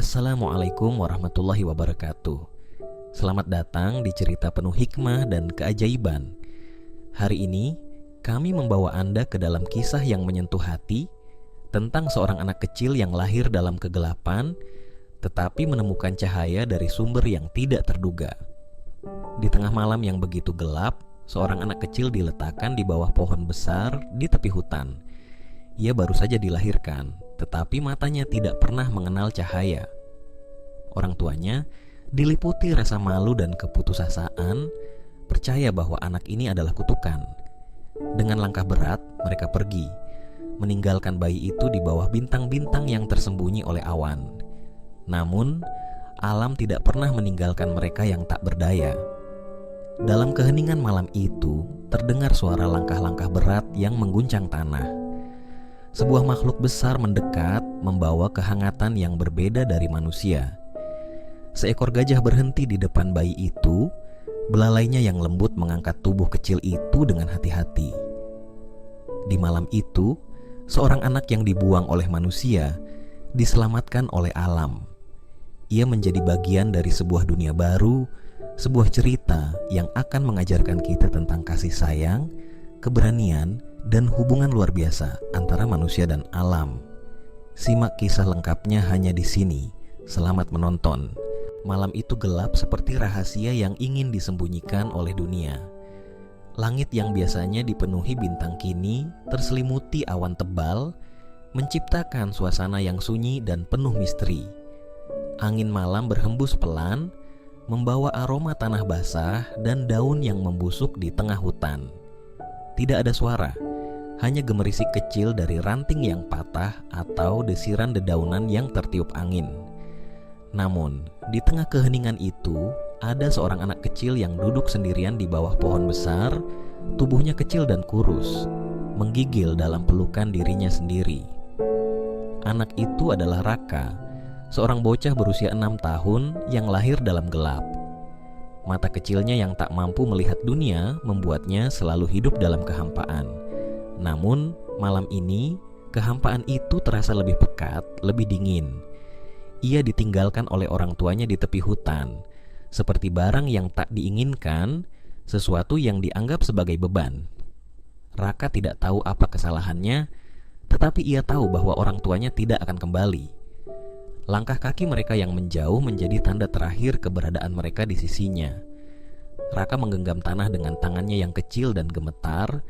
Assalamualaikum warahmatullahi wabarakatuh. Selamat datang di cerita penuh hikmah dan keajaiban. Hari ini kami membawa Anda ke dalam kisah yang menyentuh hati tentang seorang anak kecil yang lahir dalam kegelapan tetapi menemukan cahaya dari sumber yang tidak terduga. Di tengah malam yang begitu gelap, seorang anak kecil diletakkan di bawah pohon besar di tepi hutan. Ia baru saja dilahirkan, tetapi matanya tidak pernah mengenal cahaya. Orang tuanya diliputi rasa malu dan keputusasaan, percaya bahwa anak ini adalah kutukan. Dengan langkah berat, mereka pergi, meninggalkan bayi itu di bawah bintang-bintang yang tersembunyi oleh awan. Namun, alam tidak pernah meninggalkan mereka yang tak berdaya. Dalam keheningan malam itu, terdengar suara langkah-langkah berat yang mengguncang tanah. Sebuah makhluk besar mendekat, membawa kehangatan yang berbeda dari manusia. Seekor gajah berhenti di depan bayi itu, belalainya yang lembut mengangkat tubuh kecil itu dengan hati-hati. Di malam itu, seorang anak yang dibuang oleh manusia diselamatkan oleh alam. Ia menjadi bagian dari sebuah dunia baru, sebuah cerita yang akan mengajarkan kita tentang kasih sayang, keberanian, dan hubungan luar biasa antara manusia dan alam. Simak kisah lengkapnya hanya di sini. Selamat menonton. Malam itu gelap seperti rahasia yang ingin disembunyikan oleh dunia. Langit yang biasanya dipenuhi bintang kini terselimuti awan tebal, menciptakan suasana yang sunyi dan penuh misteri. Angin malam berhembus pelan, membawa aroma tanah basah dan daun yang membusuk di tengah hutan. Tidak ada suara, hanya gemerisik kecil dari ranting yang patah atau desiran dedaunan yang tertiup angin. Namun, di tengah keheningan itu, ada seorang anak kecil yang duduk sendirian di bawah pohon besar, tubuhnya kecil dan kurus, menggigil dalam pelukan dirinya sendiri. Anak itu adalah Raka, seorang bocah berusia 6 tahun yang lahir dalam gelap. Mata kecilnya yang tak mampu melihat dunia membuatnya selalu hidup dalam kehampaan. Namun, malam ini, kehampaan itu terasa lebih pekat, lebih dingin. Ia ditinggalkan oleh orang tuanya di tepi hutan, seperti barang yang tak diinginkan, sesuatu yang dianggap sebagai beban. Raka tidak tahu apa kesalahannya, tetapi ia tahu bahwa orang tuanya tidak akan kembali. Langkah kaki mereka yang menjauh menjadi tanda terakhir keberadaan mereka di sisinya. Raka menggenggam tanah dengan tangannya yang kecil dan gemetar,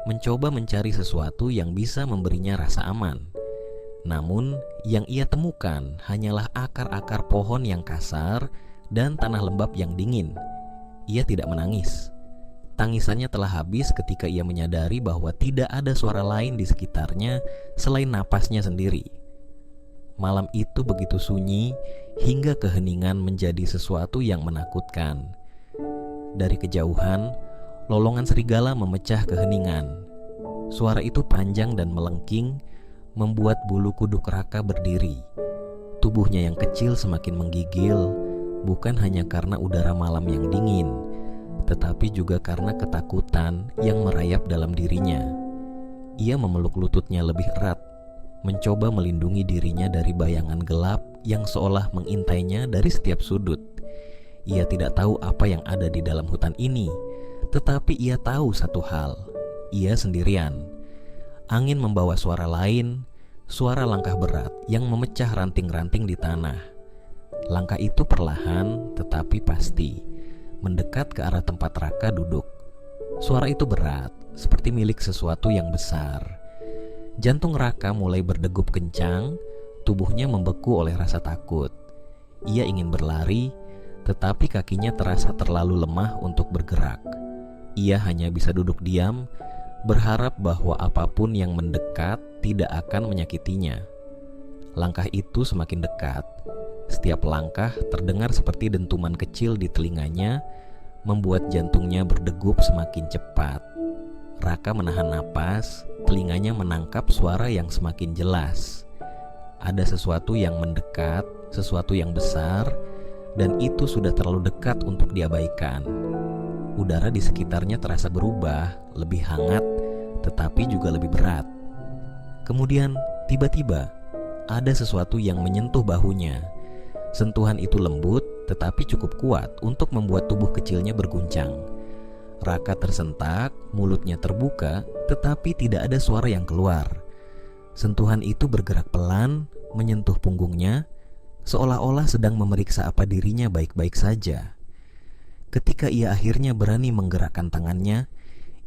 mencoba mencari sesuatu yang bisa memberinya rasa aman. Namun, yang ia temukan hanyalah akar-akar pohon yang kasar dan tanah lembab yang dingin. Ia tidak menangis. Tangisannya telah habis ketika ia menyadari bahwa tidak ada suara lain di sekitarnya selain napasnya sendiri. Malam itu begitu sunyi hingga keheningan menjadi sesuatu yang menakutkan. Dari kejauhan, lolongan serigala memecah keheningan. Suara itu panjang dan melengking, membuat bulu kuduk Raka berdiri. Tubuhnya yang kecil semakin menggigil, bukan hanya karena udara malam yang dingin, tetapi juga karena ketakutan yang merayap dalam dirinya. Ia memeluk lututnya lebih erat, mencoba melindungi dirinya dari bayangan gelap yang seolah mengintainya dari setiap sudut. Ia tidak tahu apa yang ada di dalam hutan ini, tetapi ia tahu satu hal, ia sendirian. Angin membawa suara lain, suara langkah berat yang memecah ranting-ranting di tanah. Langkah itu perlahan tetapi pasti, mendekat ke arah tempat Raka duduk. Suara itu berat, seperti milik sesuatu yang besar. Jantung Raka mulai berdegup kencang, tubuhnya membeku oleh rasa takut. Ia ingin berlari, tetapi kakinya terasa terlalu lemah untuk bergerak. Ia hanya bisa duduk diam, berharap bahwa apapun yang mendekat tidak akan menyakitinya. Langkah itu semakin dekat. Setiap langkah terdengar seperti dentuman kecil di telinganya, membuat jantungnya berdegup semakin cepat. Raka menahan napas, telinganya menangkap suara yang semakin jelas. Ada sesuatu yang mendekat, sesuatu yang besar, dan itu sudah terlalu dekat untuk diabaikan. Udara di sekitarnya terasa berubah, lebih hangat, tetapi juga lebih berat. Kemudian, tiba-tiba, ada sesuatu yang menyentuh bahunya. Sentuhan itu lembut tetapi cukup kuat untuk membuat tubuh kecilnya berguncang. Raka tersentak, mulutnya terbuka, tetapi tidak ada suara yang keluar. Sentuhan itu bergerak pelan, menyentuh punggungnya, seolah-olah sedang memeriksa apa dirinya baik-baik saja. Ketika ia akhirnya berani menggerakkan tangannya,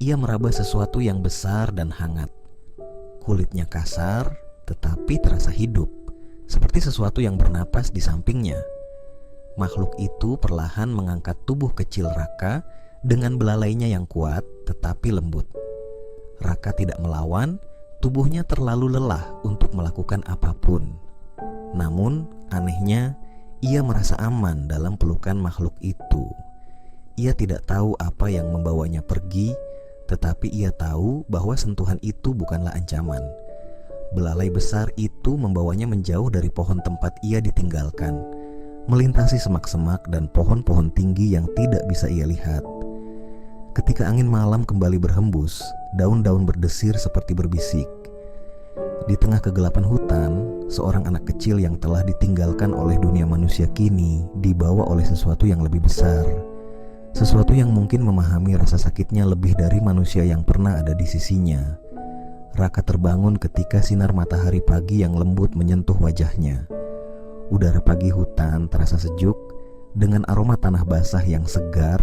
ia meraba sesuatu yang besar dan hangat. Kulitnya kasar, tetapi terasa hidup, seperti sesuatu yang bernapas di sampingnya. Makhluk itu perlahan mengangkat tubuh kecil Raka dengan belalainya yang kuat tetapi lembut. Raka tidak melawan, tubuhnya terlalu lelah untuk melakukan apapun. Namun, anehnya, ia merasa aman dalam pelukan makhluk itu. Ia tidak tahu apa yang membawanya pergi, tetapi ia tahu bahwa sentuhan itu bukanlah ancaman. Belalai besar itu membawanya menjauh dari pohon tempat ia ditinggalkan, melintasi semak-semak dan pohon-pohon tinggi yang tidak bisa ia lihat. Ketika angin malam kembali berhembus, daun-daun berdesir seperti berbisik. Di tengah kegelapan hutan, seorang anak kecil yang telah ditinggalkan oleh dunia manusia kini dibawa oleh sesuatu yang lebih besar. Sesuatu yang mungkin memahami rasa sakitnya lebih dari manusia yang pernah ada di sisinya. Raka terbangun ketika sinar matahari pagi yang lembut menyentuh wajahnya. Udara pagi hutan terasa sejuk dengan aroma tanah basah yang segar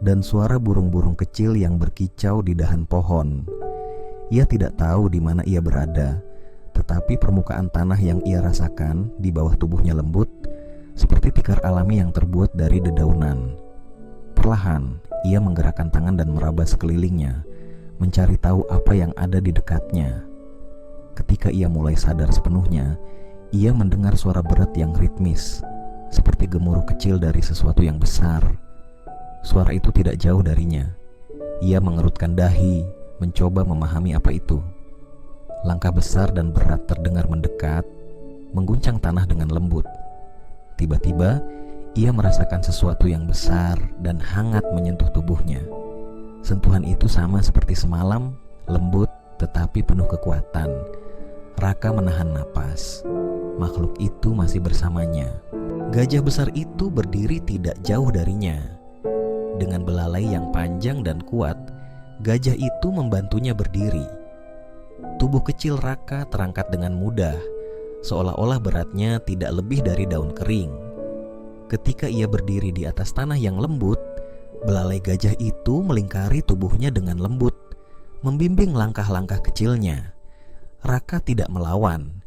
dan suara burung-burung kecil yang berkicau di dahan pohon. Ia tidak tahu di mana ia berada, tetapi permukaan tanah yang ia rasakan di bawah tubuhnya lembut, seperti tikar alami yang terbuat dari dedaunan. Perlahan, ia menggerakkan tangan dan meraba sekelilingnya, mencari tahu apa yang ada di dekatnya. Ketika ia mulai sadar sepenuhnya, ia mendengar suara berat yang ritmis, seperti gemuruh kecil dari sesuatu yang besar. Suara itu tidak jauh darinya. Ia mengerutkan dahi, mencoba memahami apa itu. Langkah besar dan berat terdengar mendekat, mengguncang tanah dengan lembut. Tiba-tiba, ia merasakan sesuatu yang besar dan hangat menyentuh tubuhnya. Sentuhan itu sama seperti semalam, lembut tetapi penuh kekuatan. Raka menahan napas. Makhluk itu masih bersamanya. Gajah besar itu berdiri tidak jauh darinya. Dengan belalai yang panjang dan kuat, gajah itu membantunya berdiri. Tubuh kecil Raka terangkat dengan mudah, seolah-olah beratnya tidak lebih dari daun kering. Ketika ia berdiri di atas tanah yang lembut, belalai gajah itu melingkari tubuhnya dengan lembut, membimbing langkah-langkah kecilnya. Raka tidak melawan.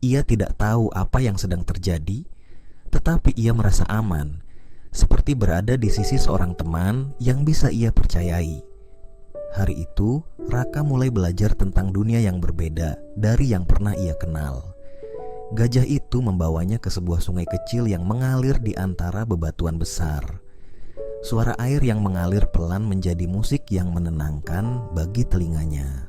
Ia tidak tahu apa yang sedang terjadi, tetapi ia merasa aman, seperti berada di sisi seorang teman yang bisa ia percayai. Hari itu, Raka mulai belajar tentang dunia yang berbeda dari yang pernah ia kenal. Gajah itu membawanya ke sebuah sungai kecil yang mengalir di antara bebatuan besar. Suara air yang mengalir pelan menjadi musik yang menenangkan bagi telinganya.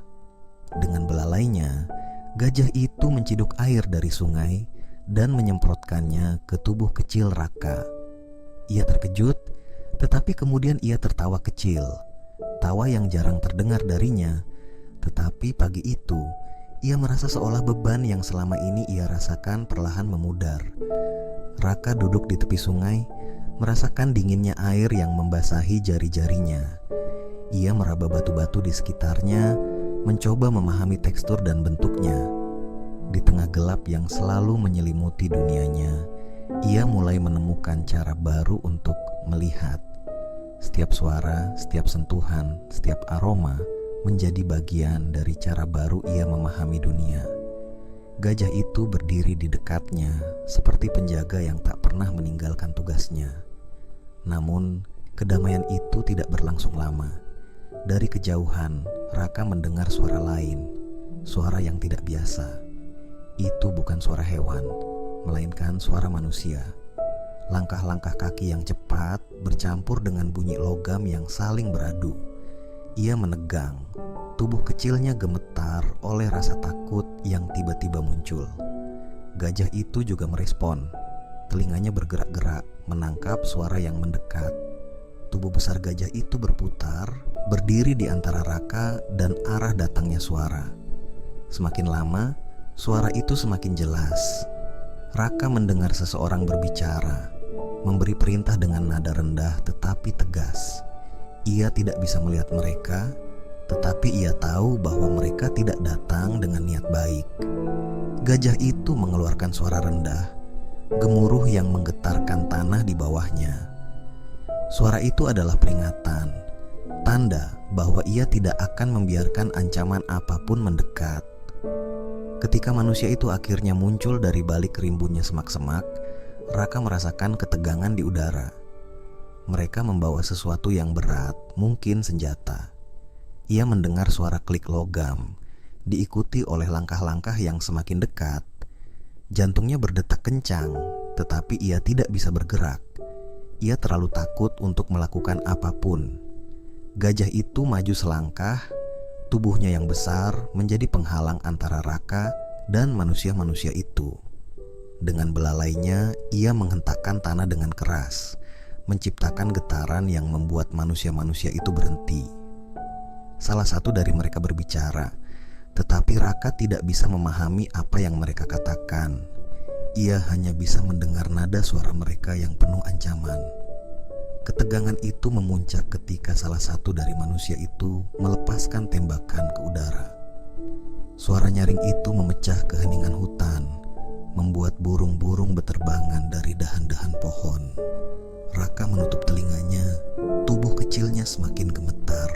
Dengan belalainya, gajah itu menciduk air dari sungai dan menyemprotkannya ke tubuh kecil Raka. Ia terkejut, tetapi kemudian ia tertawa kecil, tawa yang jarang terdengar darinya. Tetapi pagi itu, ia merasa seolah beban yang selama ini ia rasakan perlahan memudar. Raka duduk di tepi sungai, merasakan dinginnya air yang membasahi jari-jarinya. Ia meraba batu-batu di sekitarnya, mencoba memahami tekstur dan bentuknya. Di tengah gelap yang selalu menyelimuti dunianya, ia mulai menemukan cara baru untuk melihat. Setiap suara, setiap sentuhan, setiap aroma menjadi bagian dari cara baru ia memahami dunia. Gajah itu berdiri di dekatnya, seperti penjaga yang tak pernah meninggalkan tugasnya. Namun, kedamaian itu tidak berlangsung lama. Dari kejauhan, Raka mendengar suara lain, suara yang tidak biasa. Itu bukan suara hewan, melainkan suara manusia. Langkah-langkah kaki yang cepat bercampur dengan bunyi logam yang saling beradu. Ia menegang, tubuh kecilnya gemetar oleh rasa takut yang tiba-tiba muncul. Gajah itu juga merespon, telinganya bergerak-gerak menangkap suara yang mendekat. Tubuh besar gajah itu berputar, berdiri di antara Raka dan arah datangnya suara. Semakin lama, suara itu semakin jelas. Raka mendengar seseorang berbicara, memberi perintah dengan nada rendah tetapi tegas. Ia tidak bisa melihat mereka, tetapi ia tahu bahwa mereka tidak datang dengan niat baik. Gajah itu mengeluarkan suara rendah, gemuruh yang menggetarkan tanah di bawahnya. Suara itu adalah peringatan, tanda bahwa ia tidak akan membiarkan ancaman apapun mendekat. Ketika manusia itu akhirnya muncul dari balik rimbunnya semak-semak, Raka merasakan ketegangan di udara. Mereka membawa sesuatu yang berat, mungkin senjata. Ia mendengar suara klik logam, diikuti oleh langkah-langkah yang semakin dekat. Jantungnya berdetak kencang, tetapi ia tidak bisa bergerak. Ia terlalu takut untuk melakukan apapun. Gajah itu maju selangkah, tubuhnya yang besar menjadi penghalang antara Raka dan manusia-manusia itu. Dengan belalainya, ia menghentakkan tanah dengan keras, menciptakan getaran yang membuat manusia-manusia itu berhenti. Salah satu dari mereka berbicara, tetapi Raka tidak bisa memahami apa yang mereka katakan. Ia hanya bisa mendengar nada suara mereka yang penuh ancaman. Ketegangan itu memuncak ketika salah satu dari manusia itu melepaskan tembakan ke udara. Suara nyaring itu memecah keheningan hutan, membuat burung-burung beterbangan dari dahan-dahan pohon. Raka menutup telinganya, tubuh kecilnya semakin gemetar.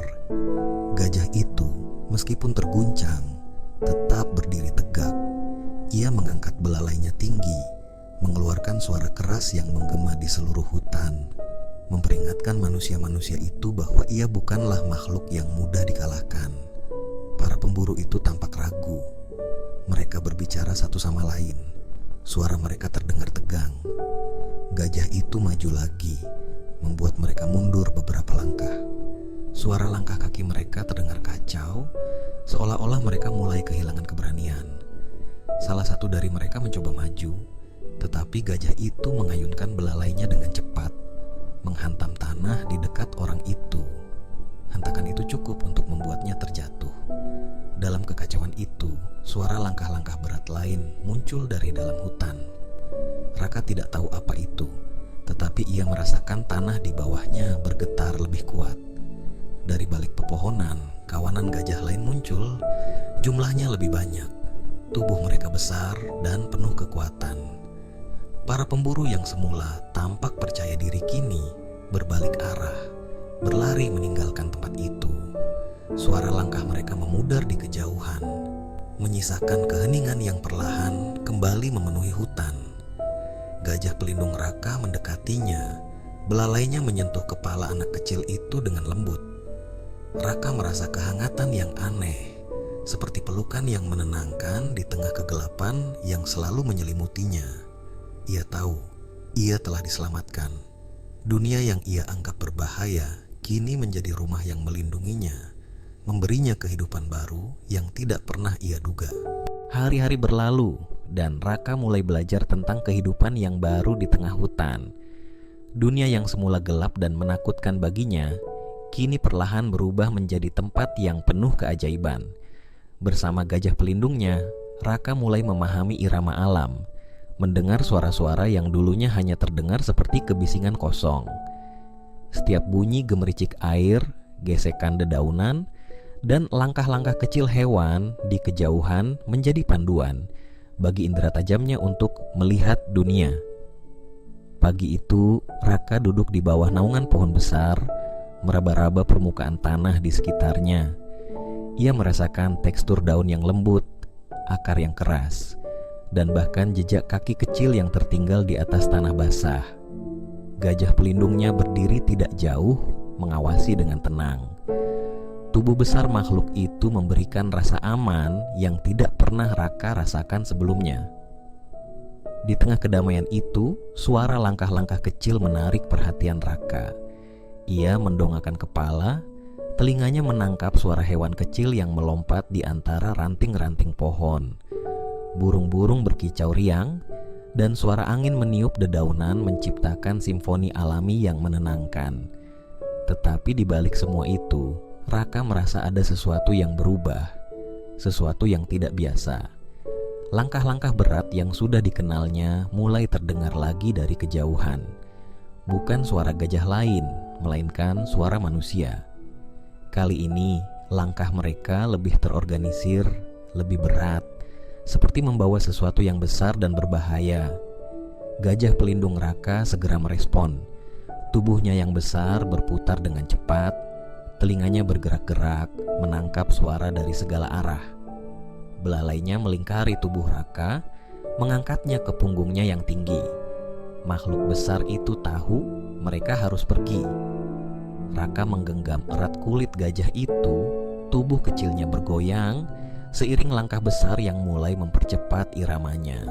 Gajah itu, meskipun terguncang, tetap berdiri tegak. Ia mengangkat belalainya tinggi, mengeluarkan suara keras yang menggema di seluruh hutan, memperingatkan manusia-manusia itu bahwa ia bukanlah makhluk yang mudah dikalahkan. Para pemburu itu tampak ragu. Mereka berbicara satu sama lain. Suara mereka terdengar tegang. Gajah itu maju lagi, membuat mereka mundur beberapa langkah. Suara langkah kaki mereka terdengar kacau, seolah-olah mereka mulai kehilangan keberanian. Salah satu dari mereka mencoba maju, tetapi gajah itu mengayunkan belalainya dengan cepat, menghantam tanah di dekat orang itu. Hentakan itu cukup untuk membuatnya terjatuh. Dalam kekacauan itu, suara langkah-langkah berat lain muncul dari dalam hutan. Raka tidak tahu apa itu, tetapi ia merasakan tanah di bawahnya bergetar lebih kuat. Dari balik pepohonan, kawanan gajah lain muncul. Jumlahnya lebih banyak. Tubuh mereka besar dan penuh kekuatan. Para pemburu yang semula tampak percaya diri kini berbalik arah, berlari meninggalkan tempat itu. Suara langkah mereka memudar di kejauhan, menyisakan keheningan yang perlahan kembali memenuhi hutan. Gajah pelindung Raka mendekatinya. Belalainya menyentuh kepala anak kecil itu dengan lembut. Raka merasa kehangatan yang aneh, seperti pelukan yang menenangkan di tengah kegelapan yang selalu menyelimutinya. Ia tahu, ia telah diselamatkan. Dunia yang ia anggap berbahaya kini menjadi rumah yang melindunginya, memberinya kehidupan baru yang tidak pernah ia duga. Hari-hari berlalu dan Raka mulai belajar tentang kehidupan yang baru di tengah hutan. Dunia yang semula gelap dan menakutkan baginya, kini perlahan berubah menjadi tempat yang penuh keajaiban. Bersama gajah pelindungnya, Raka mulai memahami irama alam, mendengar suara-suara yang dulunya hanya terdengar seperti kebisingan kosong. Setiap bunyi gemericik air, gesekan dedaunan, dan langkah-langkah kecil hewan di kejauhan menjadi panduan bagi indera tajamnya untuk melihat dunia. Pagi itu, Raka duduk di bawah naungan pohon besar, meraba-raba permukaan tanah di sekitarnya. Ia merasakan tekstur daun yang lembut, akar yang keras, dan bahkan jejak kaki kecil yang tertinggal di atas tanah basah. Gajah pelindungnya berdiri tidak jauh, mengawasi dengan tenang. Tubuh besar makhluk itu memberikan rasa aman yang tidak pernah Raka rasakan sebelumnya. Di tengah kedamaian itu, suara langkah-langkah kecil menarik perhatian Raka. Ia mendongakkan kepala, telinganya menangkap suara hewan kecil yang melompat di antara ranting-ranting pohon. Burung-burung berkicau riang, dan suara angin meniup dedaunan menciptakan simfoni alami yang menenangkan. Tetapi di balik semua itu, Raka merasa ada sesuatu yang berubah, sesuatu yang tidak biasa. langkah-langkah berat yang sudah dikenalnya mulai terdengar lagi dari kejauhan. Bukan suara gajah lain, melainkan suara manusia. Kali ini, langkah mereka lebih terorganisir, lebih berat, seperti membawa sesuatu yang besar dan berbahaya. Gajah pelindung Raka segera merespon. Tubuhnya yang besar berputar dengan cepat, telinganya bergerak-gerak, menangkap suara dari segala arah. Belalainya melingkari tubuh Raka, mengangkatnya ke punggungnya yang tinggi. Makhluk besar itu tahu mereka harus pergi. Raka menggenggam erat kulit gajah itu, tubuh kecilnya bergoyang seiring langkah besar yang mulai mempercepat iramanya.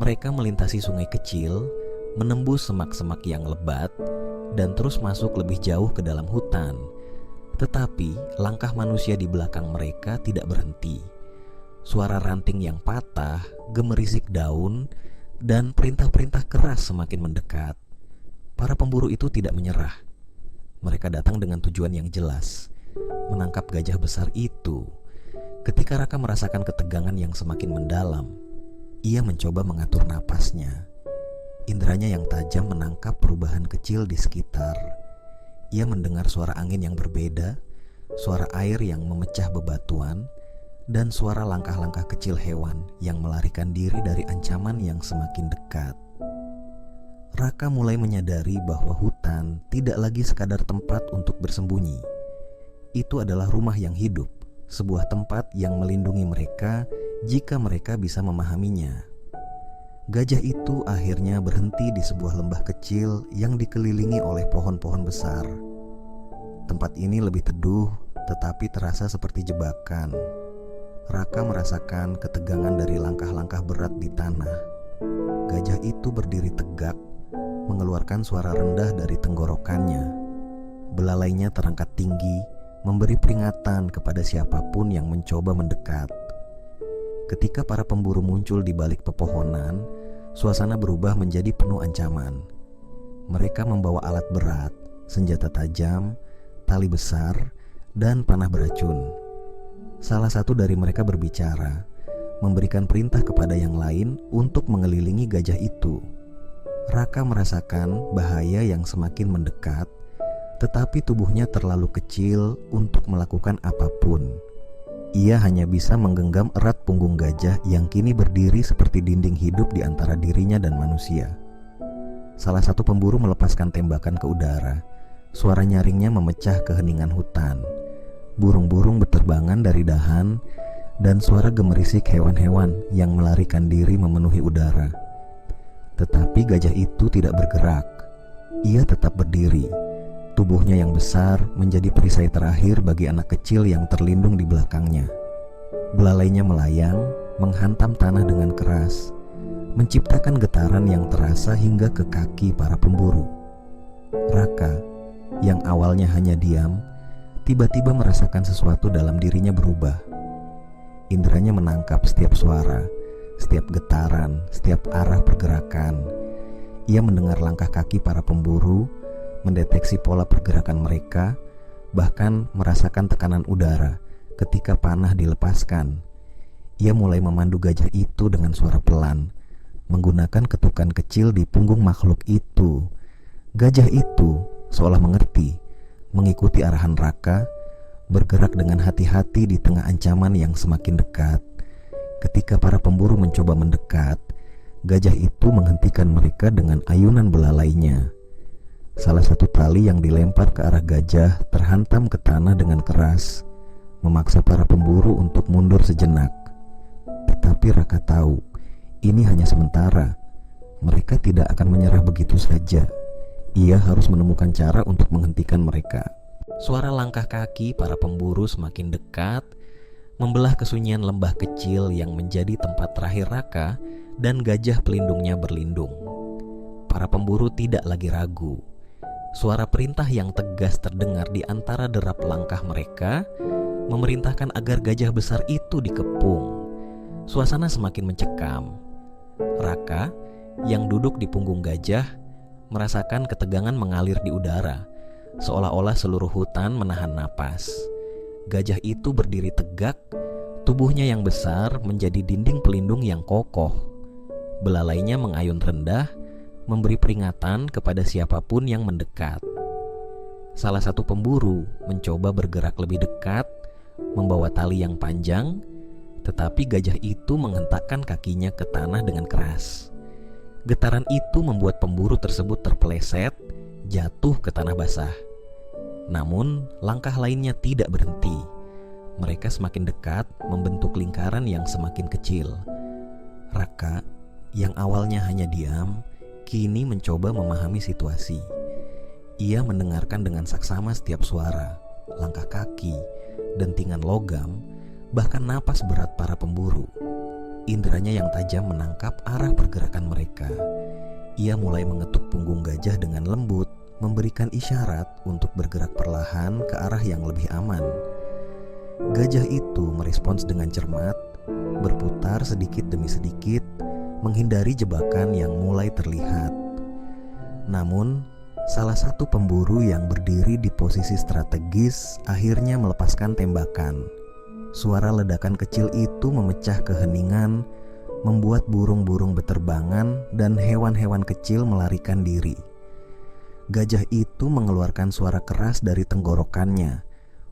Mereka melintasi sungai kecil, menembus semak-semak yang lebat, dan terus masuk lebih jauh ke dalam hutan. Tetapi langkah manusia di belakang mereka tidak berhenti. Suara ranting yang patah, gemerisik daun, dan perintah-perintah keras semakin mendekat. Para pemburu itu tidak menyerah. Mereka datang dengan tujuan yang jelas, menangkap gajah besar itu. Ketika Raka merasakan ketegangan yang semakin mendalam, ia mencoba mengatur napasnya. Indranya yang tajam menangkap perubahan kecil di sekitar. Ia mendengar suara angin yang berbeda, suara air yang memecah bebatuan, dan suara langkah-langkah kecil hewan yang melarikan diri dari ancaman yang semakin dekat. Raka mulai menyadari bahwa hutan tidak lagi sekadar tempat untuk bersembunyi. Itu adalah rumah yang hidup, sebuah tempat yang melindungi mereka jika mereka bisa memahaminya. Gajah itu akhirnya berhenti di sebuah lembah kecil yang dikelilingi oleh pohon-pohon besar. Tempat ini lebih teduh, tetapi terasa seperti jebakan. Raka merasakan ketegangan dari langkah-langkah berat di tanah. Gajah itu berdiri tegak, mengeluarkan suara rendah dari tenggorokannya. Belalainya terangkat tinggi, memberi peringatan kepada siapapun yang mencoba mendekat. Ketika para pemburu muncul di balik pepohonan, suasana berubah menjadi penuh ancaman. Mereka membawa alat berat, senjata tajam, tali besar, dan panah beracun. Salah satu dari mereka berbicara, memberikan perintah kepada yang lain untuk mengelilingi gajah itu. Raka merasakan bahaya yang semakin mendekat, tetapi tubuhnya terlalu kecil untuk melakukan apapun. Ia hanya bisa menggenggam erat punggung gajah yang kini berdiri seperti dinding hidup di antara dirinya dan manusia. Salah satu pemburu melepaskan tembakan ke udara. Suara nyaringnya memecah keheningan hutan. Burung-burung berterbangan dari dahan, dan suara gemerisik hewan-hewan yang melarikan diri memenuhi udara. Tetapi gajah itu tidak bergerak. Ia tetap berdiri. Tubuhnya yang besar menjadi perisai terakhir bagi anak kecil yang terlindung di belakangnya. Belalainya melayang, menghantam tanah dengan keras, menciptakan getaran yang terasa hingga ke kaki para pemburu. Raka, yang awalnya hanya diam, tiba-tiba merasakan sesuatu dalam dirinya berubah. Indranya menangkap setiap suara, setiap getaran, setiap arah pergerakan. Ia mendengar langkah kaki para pemburu, mendeteksi pola pergerakan mereka, bahkan merasakan tekanan udara ketika panah dilepaskan. Ia mulai memandu gajah itu dengan suara pelan, menggunakan ketukan kecil di punggung makhluk itu. Gajah itu seolah mengerti, mengikuti arahan Raka, bergerak dengan hati-hati di tengah ancaman yang semakin dekat. Ketika para pemburu mencoba mendekat, gajah itu menghentikan mereka dengan ayunan belalainya. Salah satu tali yang dilempar ke arah gajah terhantam ke tanah dengan keras, memaksa para pemburu untuk mundur sejenak. Tetapi Raka tahu, ini hanya sementara. Mereka tidak akan menyerah begitu saja. Ia harus menemukan cara untuk menghentikan mereka. Suara langkah kaki para pemburu semakin dekat, membelah kesunyian lembah kecil yang menjadi tempat terakhir Raka dan gajah pelindungnya berlindung. Para pemburu tidak lagi ragu. Suara perintah yang tegas terdengar di antara derap langkah mereka, memerintahkan agar gajah besar itu dikepung. Suasana semakin mencekam. Raka, yang duduk di punggung gajah, merasakan ketegangan mengalir di udara, seolah-olah seluruh hutan menahan napas. Gajah itu berdiri tegak, Tubuhnya yang besar menjadi dinding pelindung yang kokoh. Belalainya mengayun rendah, memberi peringatan kepada siapapun yang mendekat. Salah satu pemburu mencoba bergerak lebih dekat, membawa tali yang panjang, tetapi gajah itu menghentakkan kakinya ke tanah dengan keras. Getaran itu membuat pemburu tersebut terpeleset, jatuh ke tanah basah. Namun, langkah lainnya tidak berhenti. Mereka semakin dekat, membentuk lingkaran yang semakin kecil. Raka, yang awalnya hanya diam, kini mencoba memahami situasi. Ia mendengarkan dengan saksama setiap suara, langkah kaki, dentingan logam, bahkan napas berat para pemburu. Inderanya yang tajam menangkap arah pergerakan mereka. Ia mulai mengetuk punggung gajah dengan lembut, memberikan isyarat untuk bergerak perlahan ke arah yang lebih aman. Gajah itu merespons dengan cermat, berputar sedikit demi sedikit, menghindari jebakan yang mulai terlihat. Namun, salah satu pemburu yang berdiri di posisi strategis akhirnya melepaskan tembakan. Suara ledakan kecil itu memecah keheningan, membuat burung-burung beterbangan dan hewan-hewan kecil melarikan diri. Gajah itu mengeluarkan suara keras dari tenggorokannya,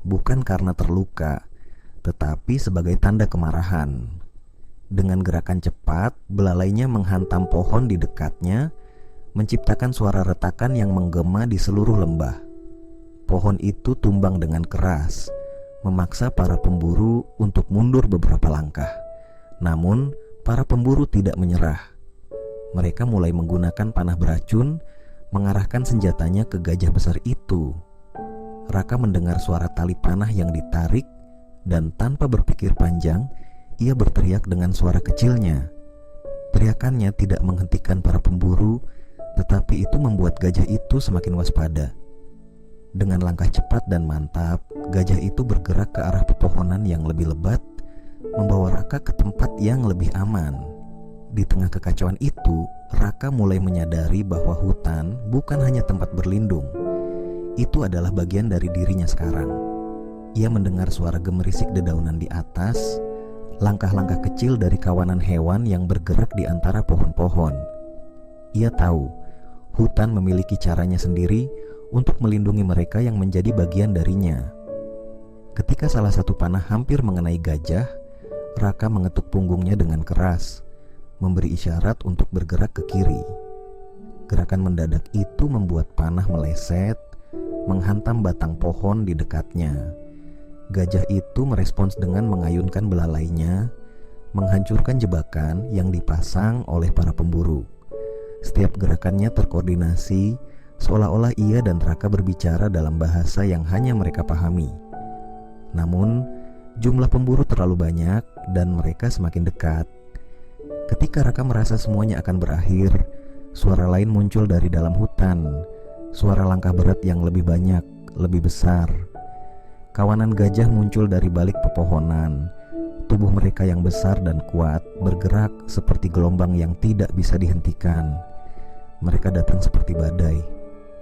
bukan karena terluka, tetapi sebagai tanda kemarahan. Dengan gerakan cepat, belalainya menghantam pohon di dekatnya, menciptakan suara retakan yang menggema di seluruh lembah. Pohon itu tumbang dengan keras, memaksa para pemburu untuk mundur beberapa langkah. Namun, para pemburu tidak menyerah. Mereka mulai menggunakan panah beracun, mengarahkan senjatanya ke gajah besar itu. Raka mendengar suara tali panah yang ditarik, dan tanpa berpikir panjang, ia berteriak dengan suara kecilnya. Teriakannya tidak menghentikan para pemburu, tetapi itu membuat gajah itu semakin waspada. Dengan langkah cepat dan mantap, gajah itu bergerak ke arah pepohonan yang lebih lebat, membawa Raka ke tempat yang lebih aman. Di tengah kekacauan itu, Raka mulai menyadari bahwa hutan bukan hanya tempat berlindung. Itu adalah bagian dari dirinya sekarang. Ia mendengar suara gemerisik dedaunan di atas, langkah-langkah kecil dari kawanan hewan yang bergerak di antara pohon-pohon. Ia tahu, hutan memiliki caranya sendiri untuk melindungi mereka yang menjadi bagian darinya. Ketika salah satu panah hampir mengenai gajah, Raka mengetuk punggungnya dengan keras, memberi isyarat untuk bergerak ke kiri. Gerakan mendadak itu membuat panah meleset, menghantam batang pohon di dekatnya. Gajah itu merespons dengan mengayunkan belalainya, menghancurkan jebakan yang dipasang oleh para pemburu. Setiap gerakannya terkoordinasi, seolah-olah ia dan Raka berbicara dalam bahasa yang hanya mereka pahami. Namun, jumlah pemburu terlalu banyak dan mereka semakin dekat. Ketika Raka merasa semuanya akan berakhir, suara lain muncul dari dalam hutan. Suara langkah berat yang lebih banyak, lebih besar. Kawanan gajah muncul dari balik pepohonan. Tubuh mereka yang besar dan kuat bergerak seperti gelombang yang tidak bisa dihentikan. Mereka datang seperti badai,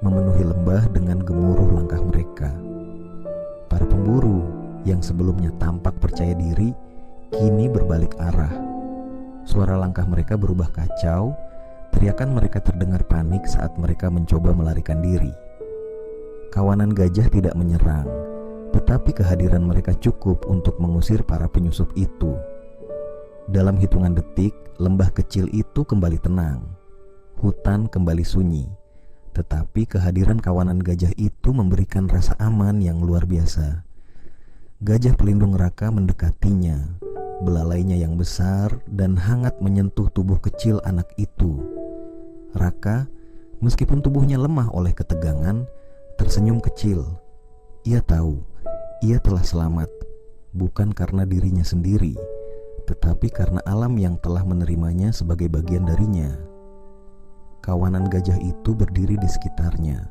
memenuhi lembah dengan gemuruh langkah mereka. Para pemburu yang sebelumnya tampak percaya diri, kini berbalik arah. Suara langkah mereka berubah kacau, teriakan mereka terdengar panik saat mereka mencoba melarikan diri. Kawanan gajah tidak menyerang, tetapi kehadiran mereka cukup untuk mengusir para penyusup itu. Dalam hitungan detik, lembah kecil itu kembali tenang. Hutan kembali sunyi, tetapi kehadiran kawanan gajah itu memberikan rasa aman yang luar biasa. Gajah pelindung Raka mendekatinya, belalainya yang besar dan hangat menyentuh tubuh kecil anak itu. Raka, meskipun tubuhnya lemah oleh ketegangan, tersenyum kecil. Ia tahu, ia telah selamat, bukan karena dirinya sendiri, tetapi karena alam yang telah menerimanya sebagai bagian darinya. Kawanan gajah itu berdiri di sekitarnya,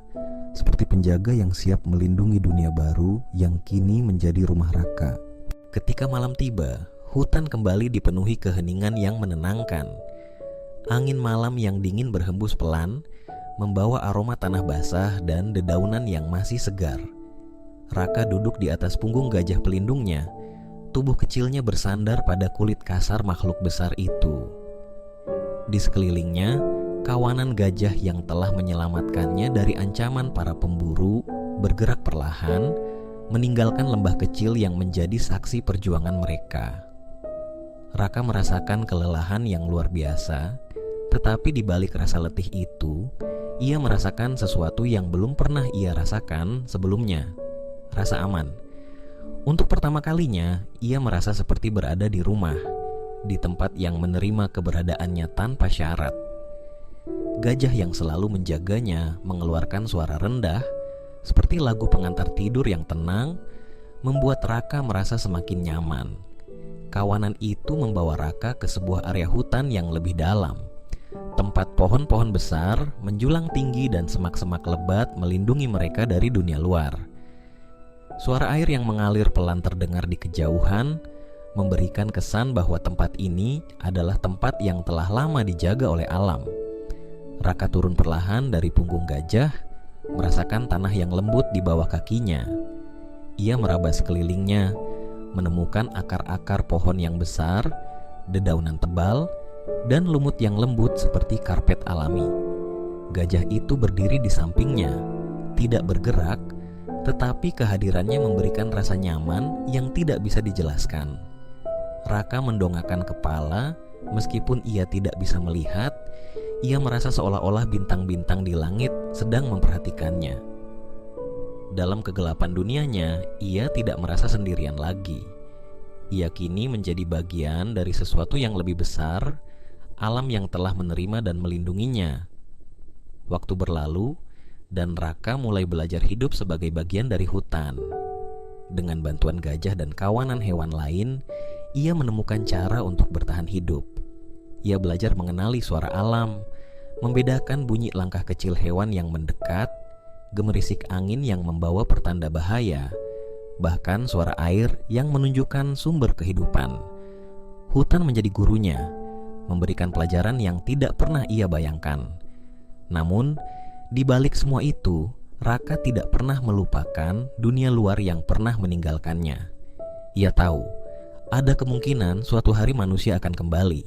seperti penjaga yang siap melindungi dunia baru yang kini menjadi rumah Raka. Ketika malam tiba, hutan kembali dipenuhi keheningan yang menenangkan. Angin malam yang dingin berhembus pelan, membawa aroma tanah basah dan dedaunan yang masih segar. Raka duduk di atas punggung gajah pelindungnya, tubuh kecilnya bersandar pada kulit kasar makhluk besar itu. Di sekelilingnya, kawanan gajah yang telah menyelamatkannya dari ancaman para pemburu bergerak perlahan, meninggalkan lembah kecil yang menjadi saksi perjuangan mereka. Raka merasakan kelelahan yang luar biasa, tetapi di balik rasa letih itu, ia merasakan sesuatu yang belum pernah ia rasakan sebelumnya, rasa aman. Untuk pertama kalinya, ia merasa seperti berada di rumah, di tempat yang menerima keberadaannya tanpa syarat. Gajah yang selalu menjaganya mengeluarkan suara rendah, seperti lagu pengantar tidur yang tenang, membuat Raka merasa semakin nyaman. Kawanan itu membawa Raka ke sebuah area hutan yang lebih dalam. Tempat pohon-pohon besar menjulang tinggi dan semak-semak lebat melindungi mereka dari dunia luar. Suara air yang mengalir pelan terdengar di kejauhan, memberikan kesan bahwa tempat ini adalah tempat yang telah lama dijaga oleh alam. Raka turun perlahan dari punggung gajah, merasakan tanah yang lembut di bawah kakinya. Ia meraba sekelilingnya, menemukan akar-akar pohon yang besar, dedaunan tebal, dan lumut yang lembut seperti karpet alami. Gajah itu berdiri di sampingnya, tidak bergerak, tetapi kehadirannya memberikan rasa nyaman yang tidak bisa dijelaskan. Raka mendongakkan kepala, meskipun ia tidak bisa melihat, ia merasa seolah-olah bintang-bintang di langit sedang memperhatikannya. Dalam kegelapan dunianya, ia tidak merasa sendirian lagi. Ia kini menjadi bagian dari sesuatu yang lebih besar, alam yang telah menerima dan melindunginya. Waktu berlalu, dan Raka mulai belajar hidup sebagai bagian dari hutan. Dengan bantuan gajah dan kawanan hewan lain, ia menemukan cara untuk bertahan hidup. Ia belajar mengenali suara alam, membedakan bunyi langkah kecil hewan yang mendekat, gemerisik angin yang membawa pertanda bahaya, bahkan suara air yang menunjukkan sumber kehidupan. Hutan menjadi gurunya, memberikan pelajaran yang tidak pernah ia bayangkan. Namun, di balik semua itu, Raka tidak pernah melupakan dunia luar yang pernah meninggalkannya. Ia tahu, ada kemungkinan suatu hari manusia akan kembali,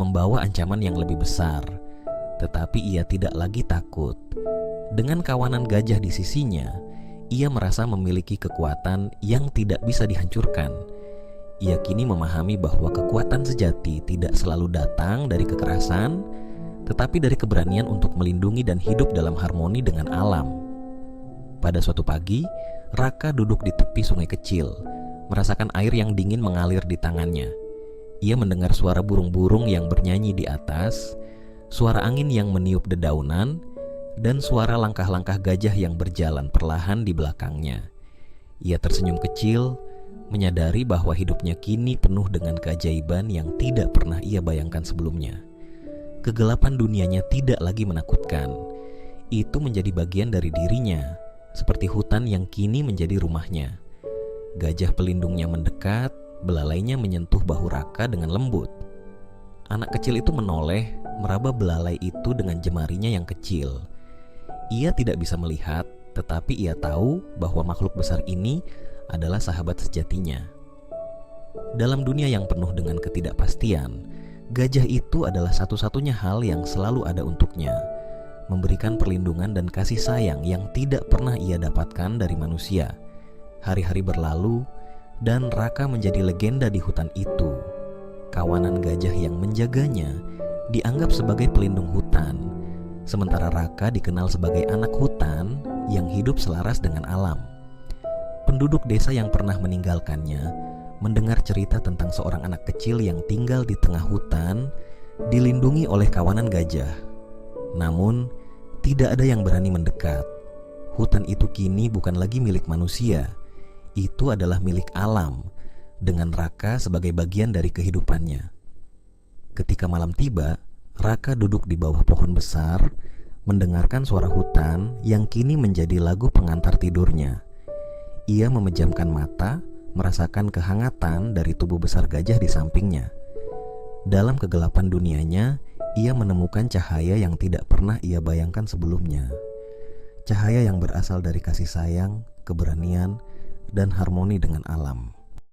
membawa ancaman yang lebih besar. Tetapi ia tidak lagi takut. Dengan kawanan gajah di sisinya, ia merasa memiliki kekuatan yang tidak bisa dihancurkan. Ia kini memahami bahwa kekuatan sejati tidak selalu datang dari kekerasan, tetapi dari keberanian untuk melindungi dan hidup dalam harmoni dengan alam. Pada suatu pagi, Raka duduk di tepi sungai kecil, merasakan air yang dingin mengalir di tangannya. Ia mendengar suara burung-burung yang bernyanyi di atas, suara angin yang meniup dedaunan, dan suara langkah-langkah gajah yang berjalan perlahan di belakangnya. Ia tersenyum kecil, menyadari bahwa hidupnya kini penuh dengan keajaiban yang tidak pernah ia bayangkan sebelumnya. Kegelapan dunianya tidak lagi menakutkan. Itu menjadi bagian dari dirinya, seperti hutan yang kini menjadi rumahnya. Gajah pelindungnya mendekat, belalainya menyentuh bahu Raka dengan lembut. Anak kecil itu menoleh, meraba belalai itu dengan jemarinya yang kecil. Ia tidak bisa melihat, tetapi ia tahu bahwa makhluk besar ini adalah sahabat sejatinya. Dalam dunia yang penuh dengan ketidakpastian, gajah itu adalah satu-satunya hal yang selalu ada untuknya, memberikan perlindungan dan kasih sayang yang tidak pernah ia dapatkan dari manusia. Hari-hari berlalu, dan Raka menjadi legenda di hutan itu. Kawanan gajah yang menjaganya dianggap sebagai pelindung hutan, sementara Raka dikenal sebagai anak hutan yang hidup selaras dengan alam. Penduduk desa yang pernah meninggalkannya mendengar cerita tentang seorang anak kecil yang tinggal di tengah hutan, dilindungi oleh kawanan gajah. Namun, tidak ada yang berani mendekat. Hutan itu kini bukan lagi milik manusia. Itu adalah milik alam, dengan Raka sebagai bagian dari kehidupannya. Ketika malam tiba, Raka duduk di bawah pohon besar, mendengarkan suara hutan yang kini menjadi lagu pengantar tidurnya. Ia memejamkan mata, merasakan kehangatan dari tubuh besar gajah di sampingnya. Dalam kegelapan dunianya, ia menemukan cahaya yang tidak pernah ia bayangkan sebelumnya. Cahaya yang berasal dari kasih sayang, keberanian, dan harmoni dengan alam.